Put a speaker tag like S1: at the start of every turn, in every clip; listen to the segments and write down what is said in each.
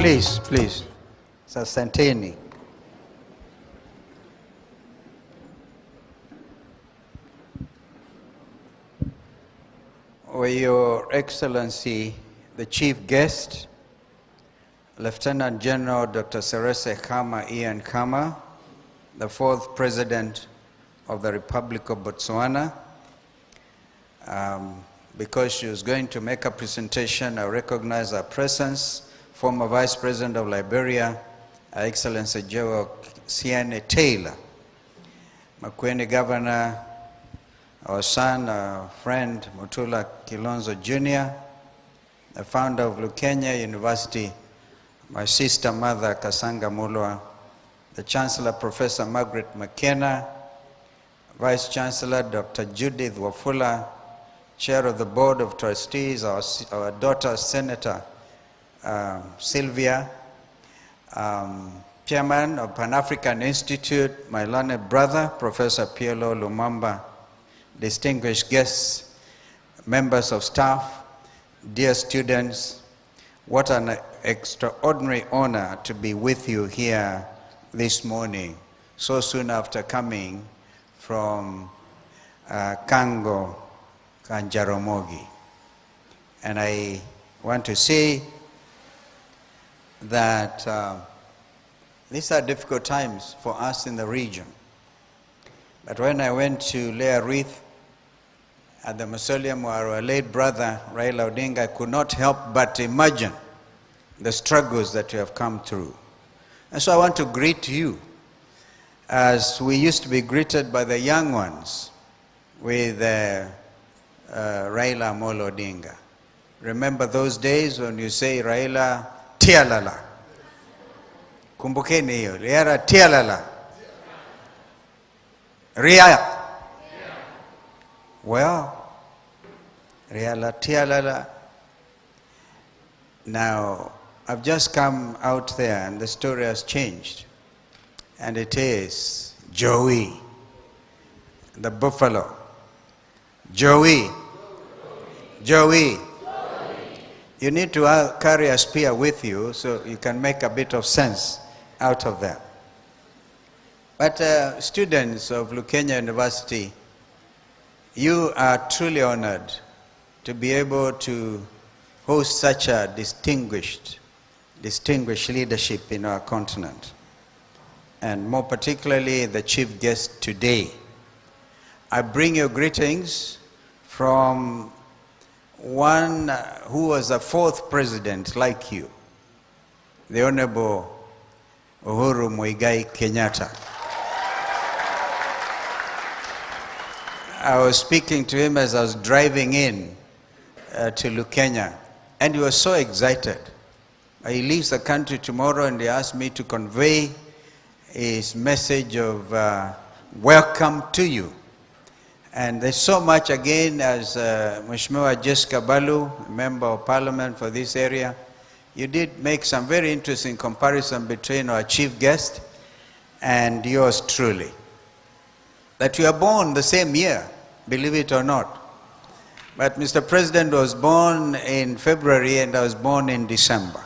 S1: Please. Asanteni. Your Excellency, the Chief Guest, Lieutenant General Dr. Serese Khama Ian Khama, the fourth President of the Republic of Botswana. Because she was going to make a presentation, I recognize her presence. Former Vice President of Liberia, Her Excellency Joe Siene Taylor. Makueni Governor, our son, our friend, Mutula Kalonzo Jr., the founder of Lukenya University, my sister mother, Kasanga Mulwa, the Chancellor, Professor Margaret McKenna, Vice Chancellor, Dr. Judith Wafula, Chair of the Board of Trustees, our daughter, Senator Sylvia, Chairman of Pan-African Institute, my learned brother, Professor Pielo Lumumba, distinguished guests, members of staff, dear students, what an extraordinary honor to be with you here this morning, so soon after coming from Kango, Kanjaramogi. And I want to say that these are difficult times for us in the region. But when I went to lay a wreath at the mausoleum of our late brother, Raila Odinga, I could not help but imagine the struggles that you have come through. And so I want to greet you as we used to be greeted by the young ones with Raila Amolo Odinga. Remember those days when you say Raila Tialala. Kumbukeni hiyo, Raila Tialala. Ria. Well, Raila Tialala. Now, I've just come out there and the story has changed. And it is Joey, the buffalo. Joey. You need to carry a spear with you so you can make a bit of sense out of that. But students of Lukenya University, you are truly honored to be able to host such a distinguished leadership in our continent. And more particularly, the chief guest today. I bring you greetings from one who was a fourth president like you, the Honorable Uhuru Muigai Kenyatta. I was speaking to him as I was driving in to Lukenya, and he was so excited. He leaves the country tomorrow, and he asked me to convey his message of welcome to you. And there's so much, again, as Mheshimiwa Jessica Balu, Member of Parliament for this area, you did make some very interesting comparison between our chief guest and yours truly. That you are born the same year, believe it or not. But Mr. President was born in February and I was born in December.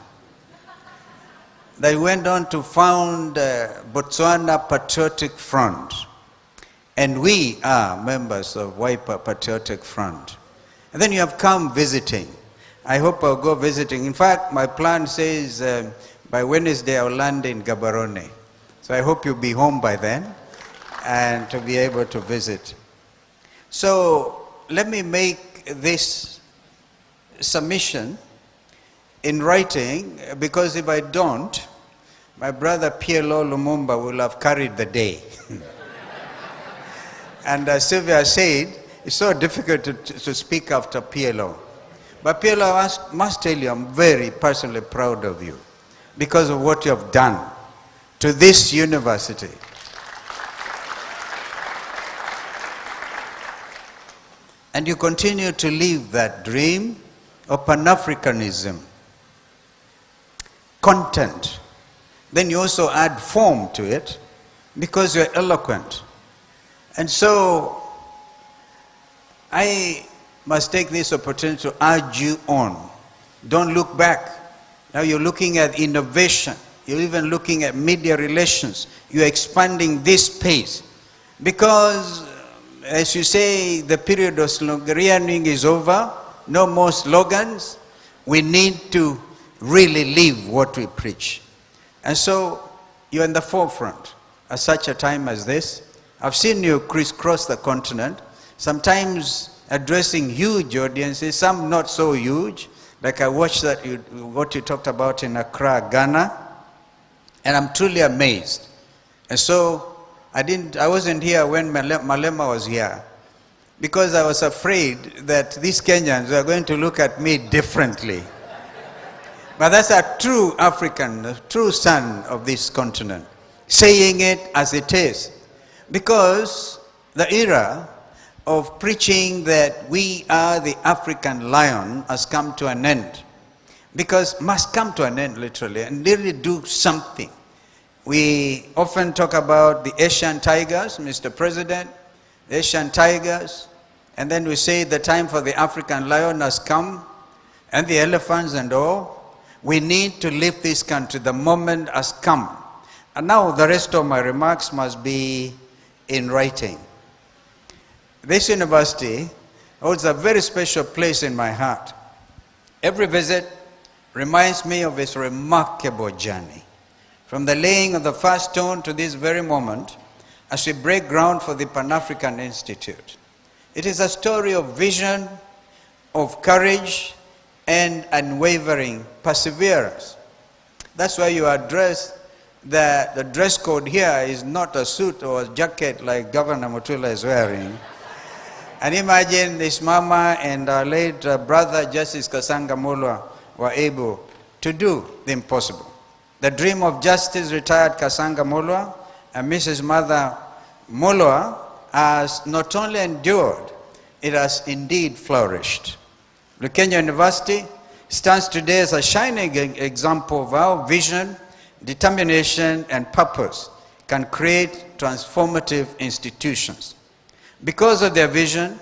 S1: They went on to found Botswana Patriotic Front. And we are members of Wiper Patriotic Front. And then you have come visiting. I hope I'll go visiting. In fact, my plan says by Wednesday I'll land in Gaborone. So I hope you'll be home by then and to be able to visit. So let me make this submission in writing, because if I don't, my brother Pielo Lumumba will have carried the day. And Sylvia said, it's so difficult to speak after Pielo. But Pielo, I must tell you, I'm very personally proud of you because of what you have done to this university. And you continue to live that dream of Panafricanism, content. Then you also add form to it because you're eloquent. And so I must take this opportunity to urge you on. Don't look back. Now you're looking at innovation. You're even looking at media relations. You're expanding this space. Because, as you say, the period of sloganeering is over. No more slogans. We need to really live what we preach. And so, you're in the forefront at such a time as this. I've seen you crisscross the continent, sometimes addressing huge audiences, some not so huge. Like I watched what you talked about in Accra, Ghana, and I'm truly amazed. And so I wasn't here when Malema was here, because I was afraid that these Kenyans were going to look at me differently. But that's a true African, a true son of this continent, saying it as it is. Because the era of preaching that we are the African lion has come to an end. Because must come to an end literally and really do something. We often talk about the Asian tigers, Mr. President, the Asian tigers, and then we say the time for the African lion has come, and the elephants and all. We need to lift this country. The moment has come. And now the rest of my remarks must be in writing. This university holds a very special place in my heart. Every visit reminds me of its remarkable journey. From the laying of the first stone to this very moment, as we break ground for the Pan-African Institute. It is a story of vision, of courage, and unwavering perseverance. That's why you address that the dress code here is not a suit or a jacket like Governor Mutula is wearing. And imagine this mama and our late brother Justice Kasanga Mulwa were able to do the impossible. The dream of Justice retired Kasanga Mulwa and Mrs. Mother Mulwa has not only endured, it has indeed flourished. Lukenya University stands today as a shining example of how vision, determination, and purpose can create transformative institutions. Because of their vision,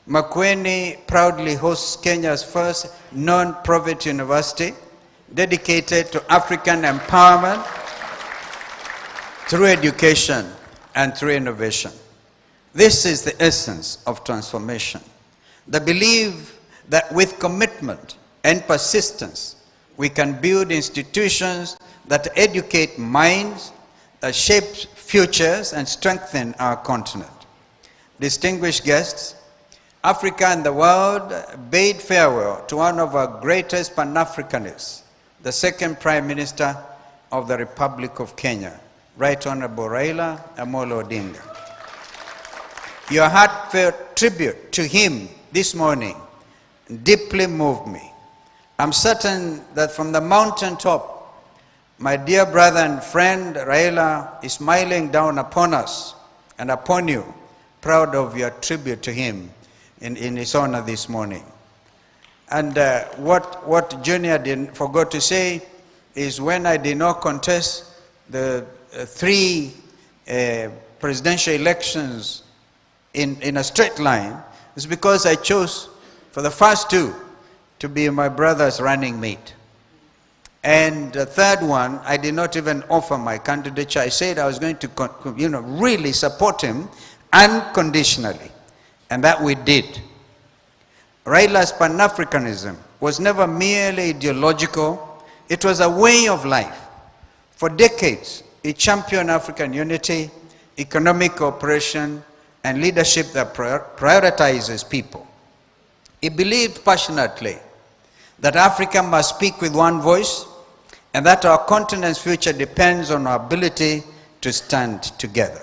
S1: Makueni proudly hosts Kenya's first non-profit university dedicated to African empowerment through education and through innovation. This is the essence of transformation. The belief that with commitment and persistence, we can build institutions that educate minds, that shape futures and strengthen our continent. Distinguished guests, Africa and the world bade farewell to one of our greatest Pan-Africanists, the second Prime Minister of the Republic of Kenya, Right Honorable Raila Odinga. Your heartfelt tribute to him this morning deeply moved me. I'm certain that from the mountaintop, my dear brother and friend Raila is smiling down upon us and upon you, proud of your tribute to him in his honor this morning. And what Junior forgot to say is when I did not contest the three presidential elections in a straight line, it's because I chose for the first two to be my brother's running mate. And the third one, I did not even offer my candidature. I said I was going to really support him unconditionally. And that we did. Raila's Pan-Africanism was never merely ideological. It was a way of life. For decades, he championed African unity, economic cooperation, and leadership that prioritizes people. He believed passionately that Africa must speak with one voice and that our continent's future depends on our ability to stand together.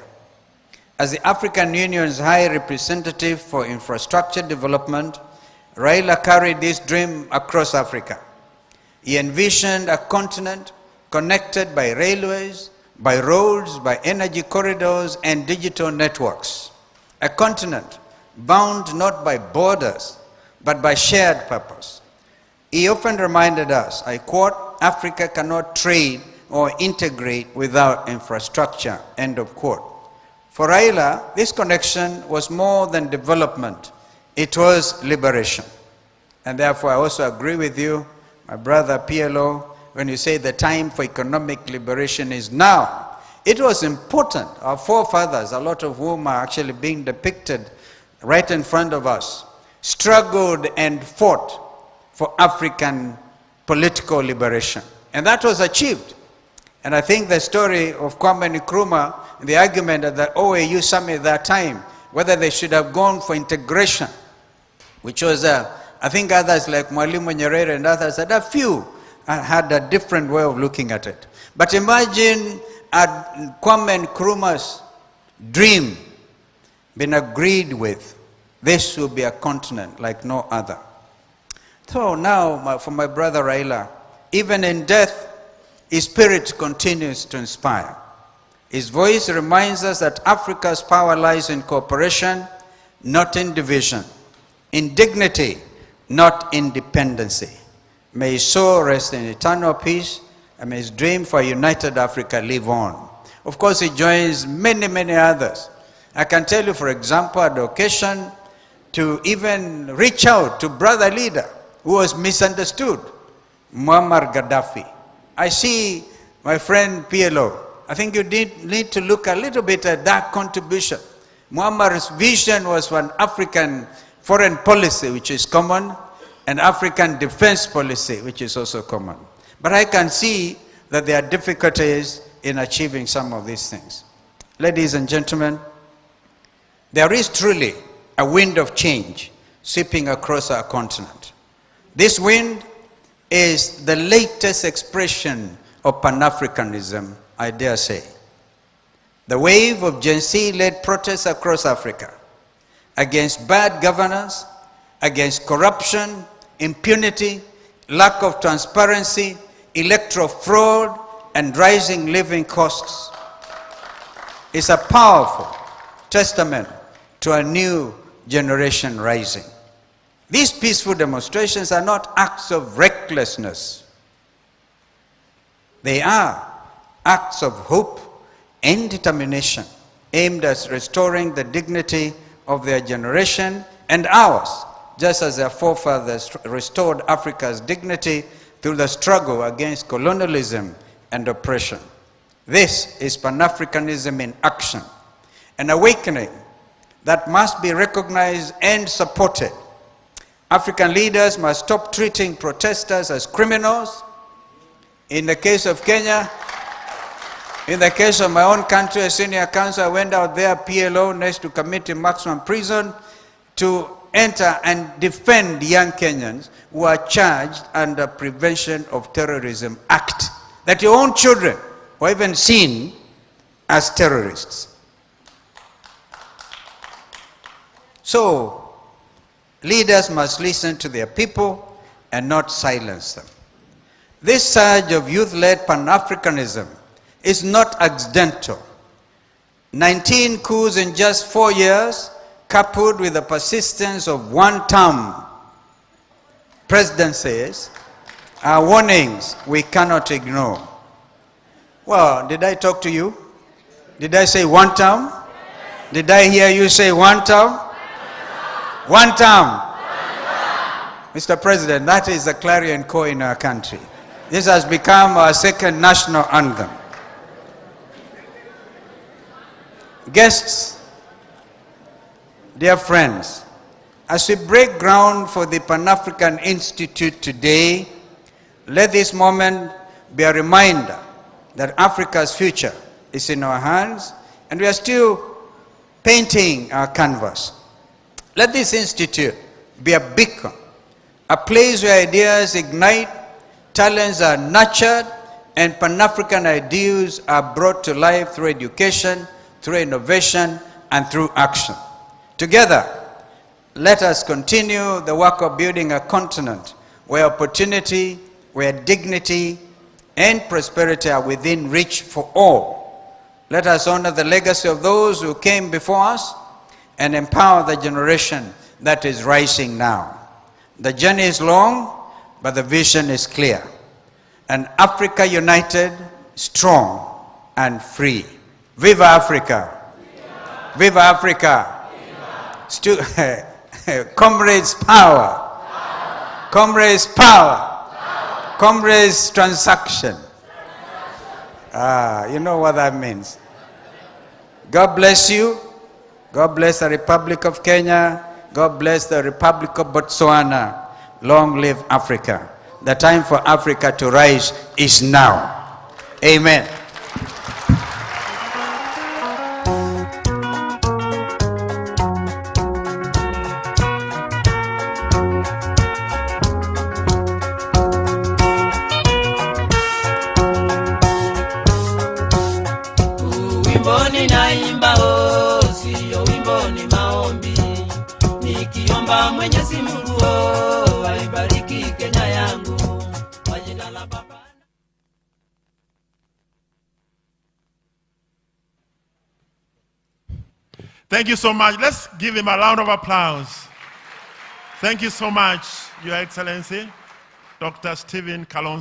S1: As the African Union's High Representative for Infrastructure Development, Raila carried this dream across Africa. He envisioned a continent connected by railways, by roads, by energy corridors, and digital networks. A continent bound not by borders, but by shared purpose. He often reminded us, I quote, Africa cannot trade or integrate without infrastructure, end of quote. For Raila, this connection was more than development. It was liberation. And therefore, I also agree with you, my brother PLO, when you say the time for economic liberation is now. It was important. Our forefathers, a lot of whom are actually being depicted right in front of us, struggled and fought for African political liberation. And that was achieved. And I think the story of Kwame Nkrumah, the argument at the OAU summit at that time, whether they should have gone for integration, which was, I think others like Mwalimu Nyerere and others had had a different way of looking at it. But imagine Kwame Nkrumah's dream been agreed with. This will be a continent like no other. So now, for my brother Raila, even in death, his spirit continues to inspire. His voice reminds us that Africa's power lies in cooperation, not in division, in dignity, not in dependency. May his soul rest in eternal peace, and may his dream for a united Africa live on. Of course, he joins many, many others. I can tell you, for example, at the occasion to even reach out to brother leader who was misunderstood, Muammar Gaddafi. I see my friend PLO. I think you need to look a little bit at that contribution. Muammar's vision was for an African foreign policy, which is common, and African defense policy, which is also common. But I can see that there are difficulties in achieving some of these things. Ladies and gentlemen, there is truly a wind of change sweeping across our continent. This wind is the latest expression of Panafricanism, I dare say. The wave of Gen Z-led protests across Africa against bad governance, against corruption, impunity, lack of transparency, electoral fraud, and rising living costs is a powerful testament to a new generation rising. These peaceful demonstrations are not acts of recklessness. They are acts of hope and determination aimed at restoring the dignity of their generation and ours, just as their forefathers restored Africa's dignity through the struggle against colonialism and oppression. This is Pan-Africanism in action, an awakening that must be recognized and supported. African leaders must stop treating protesters as criminals. In the case of Kenya, in the case of my own country, a senior counsel, I went out there, PLO, next to committing maximum prison, to enter and defend young Kenyans who are charged under Prevention of Terrorism Act, that your own children were even seen as terrorists. So, leaders must listen to their people and not silence them. This surge of youth-led Pan-Africanism is not accidental. 19 coups in just 4 years, coupled with the persistence of one-term presidencies, are warnings we cannot ignore. Well, did I talk to you? Did I say one term? Did I hear you say one term? One term. Mr. President, that is the clarion call in our country. This has become our second national anthem. Guests, dear friends, as we break ground for the Pan-African Institute today, let this moment be a reminder that Africa's future is in our hands and we are still painting our canvas. Let this institute be a beacon, a place where ideas ignite, talents are nurtured, and Pan-African ideals are brought to life through education, through innovation, and through action. Together, let us continue the work of building a continent where opportunity, where dignity, and prosperity are within reach for all. Let us honor the legacy of those who came before us and empower the generation that is rising now. The journey is long, but the vision is clear. An Africa united, strong, and free. Viva Africa! Viva Africa! Viva. Comrades, power! Comrades, power! Comrades, transaction. You know what that means. God bless you. God bless the Republic of Kenya. God bless the Republic of Botswana. Long live Africa. The time for Africa to rise is now. Amen.
S2: Wimbo ninaimba sio wimbo ni maombi, nikiomba Mwenyezi Mungu aibariki Kenya yangu kwa jina la Baba.
S3: Thank you so much. Let's give him a round of applause. Thank you so much, Your Excellency, Dr. Stephen Kalonzo.